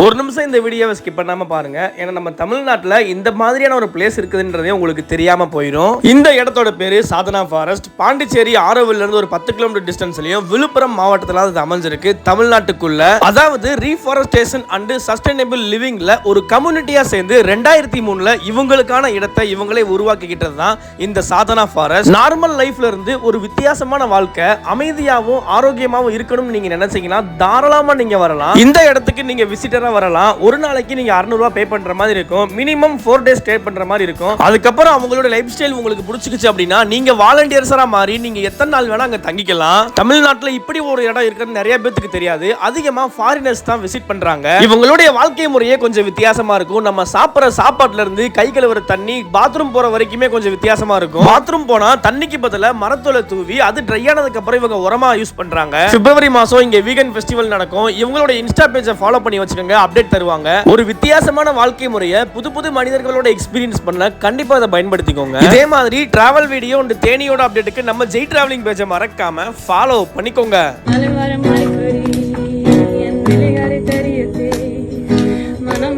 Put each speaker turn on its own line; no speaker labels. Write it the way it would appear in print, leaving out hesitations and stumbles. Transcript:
ஒரு நிமிஷம் இந்த வீடியோவை ஸ்கிப் பண்ணாம பாருங்க. ஏன்னா நம்ம தமிழ்நாட்டில் இந்த மாதிரியான ஒரு பிளேஸ் இருக்குதுன்றதே உங்களுக்கு தெரியாம போயிடும். இந்த இடத்தோட பேரு சாதனா ஃபாரஸ்ட். பாண்டிச்சேரி ஆரோவில்ல இருந்து ஒரு 10 கிலோமீட்டர் டிஸ்டன்ஸ்லயும் விழுப்புரம் மாவட்டத்தில் அது அமைஞ்சிருக்கு தமிழ்நாட்டுக்குள்ள. அதாவது ரீஃபாரஸ்டேஷன் அண்ட் சஸ்டைனபிள் லிவிங்ல ஒரு கம்யூனிட்டியா சேர்ந்து 2003ல இவங்களுக்கான இடத்தை இவங்களே உருவாக்கிக்கிட்டது தான் இந்த சாதனா ஃபாரஸ்ட். நார்மல் லைஃப்ல இருந்து ஒரு வித்தியாசமான வாழ்க்கை அமைதியாகவும் ஆரோக்கியமாகவும் இருக்கணும்னு நீங்க நினைச்சீங்கன்னா தாராளமா நீங்க வரலாம். இந்த இடத்துக்கு நீங்க விசிட்டரா வரலாம். ஒரு நாளைக்கு நீங்க 600 ரூபாய் பே பண்ற மாதிரி இருக்கும். மினிமம் 4 டேஸ் ஸ்டே பண்ற மாதிரி இருக்கும். அதுக்கப்புறம் அவங்களோட லைஃப் ஸ்டைல் உங்களுக்கு பிடிச்சிக்கிச்சு அப்படின்னா நீங்க வாலண்டியர்ஸா மாறி நீங்க எத்தனை நாள் வேணா அங்க தங்கிக்கலாம். தமிழ்நாட்டுல இப்படி ஒரு இடம் இருக்குன்னு நிறைய பேருக்கு தெரியாது. அதிகமா ஃபாரினர்ஸ் தான் விசிட் பண்றாங்க. இவங்களுடைய வாழ்க்கை முறையே கொஞ்சம் வித்தியாசமா இருக்கும். நம்ம சாப்பிடுற சாப்பாட்டுல இருந்து கை கழுவுற தண்ணி, பாத்ரூம் போற வரைக்குமே கொஞ்சம் வித்தியாசமா இருக்கும். பாத்ரூம் போனா தண்ணிக்கு பதிலா மரத்தோலை தூவி அது ட்ரை ஆனதுக்கு அப்புறம் இவங்க உரமா யூஸ் பண்றாங்க. பிப்ரவரி மாசம் இங்க வீகன் ஃபெஸ்டிவல் நடக்கும். இவங்களோட இன்ஸ்டா பேஜை ஃபாலோ பண்ணி வச்சுக்கோங்க, அப்டேட் தருவாங்க. ஒரு வித்தியாசமான வாழ்க்கை முறையை புது புது மனிதர்களோட எக்ஸ்பீரியன்ஸ் பண்ண கண்டிப்பா அதை பயன்படுத்திக்கோங்க. இதே மாதிரி டிராவல் வீடியோ அண்ட் தேனியோட அப்டேட்டுக்கு நம்ம ஜெய் டிராவலிங் பேஜை மறக்காம ஃபாலோ பண்ணிக்கோங்க. மனம்